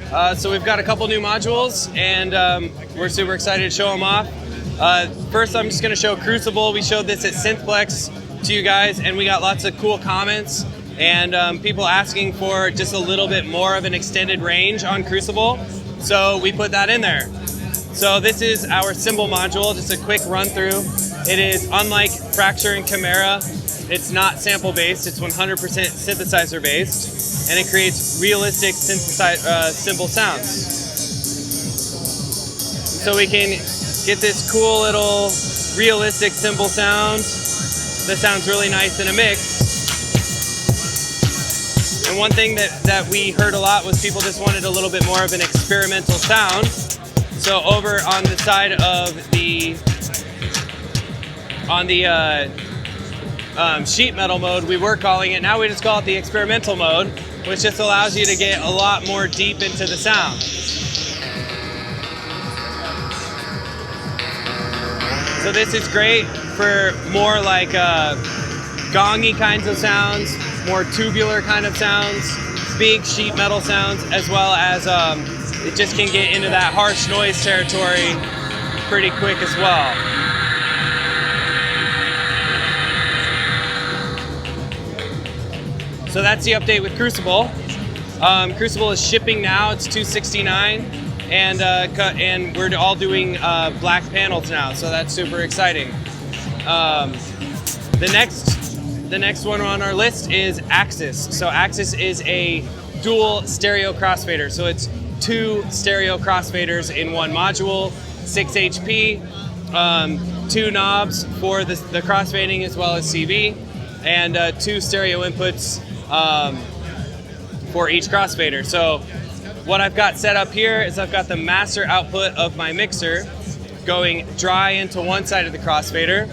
So we've got a couple new modules, and we're super excited to show them off. First, I'm just going to show Crucible. We showed this at Synthplex to you guys, and we got lots of cool comments and people asking for just a little bit more of an extended range on Crucible. So we put that in there. So this is our cymbal module, just a quick run through. It is unlike Fracture and Chimera. It's not sample based, it's 100% synthesizer based, and it creates realistic cymbal sounds. So we can get this cool little realistic cymbal sound that sounds really nice in a mix. And one thing that we heard a lot was people just wanted a little bit more of an experimental sound. So over on the side of the sheet metal mode, we were calling it, now we just call it the experimental mode, which just allows you to get a lot more deep into the sound. So this is great for more like gongy kinds of sounds, more tubular kind of sounds, big sheet metal sounds, as well as it just can get into that harsh noise territory pretty quick as well. So that's the update with Crucible. Crucible is shipping now, it's $269, and we're all doing black panels now, so that's super exciting. The next one on our list is Axis. So Axis is a dual stereo crossfader. So it's 2 stereo crossfaders in one module, 6 HP, 2 knobs for the crossfading as well as CV, and 2 stereo inputs for each crossfader. So what I've got set up here is I've got the master output of my mixer going dry into one side of the crossfader,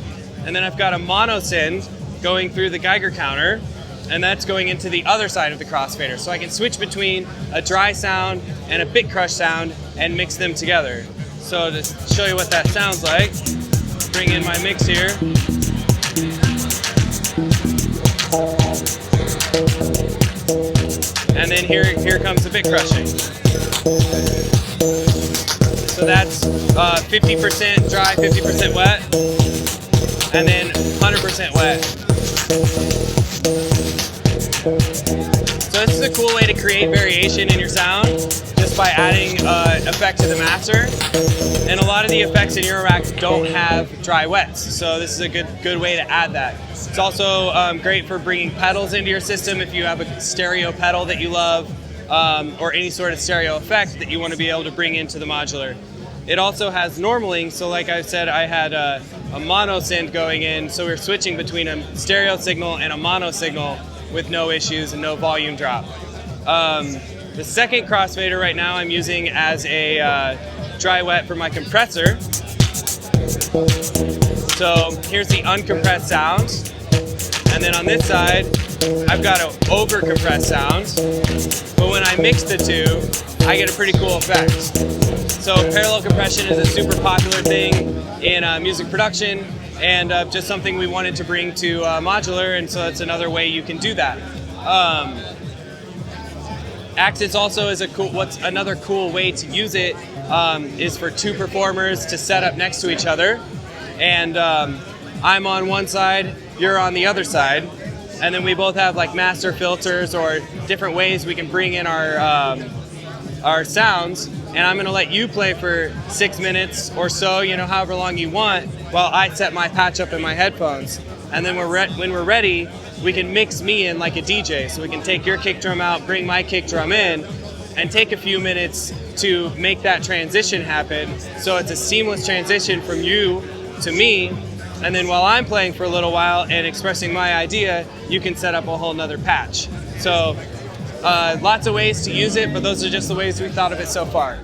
and then I've got a mono send going through the Geiger counter, and that's going into the other side of the crossfader. So I can switch between a dry sound and a bit crush sound and mix them together. So to show you what that sounds like, bring in my mix here. And then here comes the bit crushing. So that's 50% dry, 50% wet, and then 100% wet. So this is a cool way to create variation in your sound just by adding effect to the master. And a lot of the effects in Eurorack don't have dry wets, so this is a good way to add that. It's also great for bringing pedals into your system if you have a stereo pedal that you love, or any sort of stereo effect that you want to be able to bring into the modular. It also has normaling, so like I said, I had a mono synth going in, so we're switching between a stereo signal and a mono signal with no issues and no volume drop. The second crossfader right now I'm using as a dry wet for my compressor. So here's the uncompressed sound. And then on this side, I've got an over-compressed sound. But when I mix the two, I get a pretty cool effect. So parallel compression is a super popular thing in music production, and just something we wanted to bring to modular, and so that's another way you can do that. Axis also is what's another cool way to use it is for 2 performers to set up next to each other, and I'm on one side, you're on the other side, and then we both have like master filters or different ways we can bring in our sounds. And I'm going to let you play for 6 minutes or so, however long you want, while I set my patch up in my headphones. And then when we're ready, we can mix me in like a DJ. So we can take your kick drum out, bring my kick drum in, and take a few minutes to make that transition happen. So it's a seamless transition from you to me. And then while I'm playing for a little while and expressing my idea, you can set up a whole nother patch. So lots of ways to use it, but those are just the ways we thought of it so far.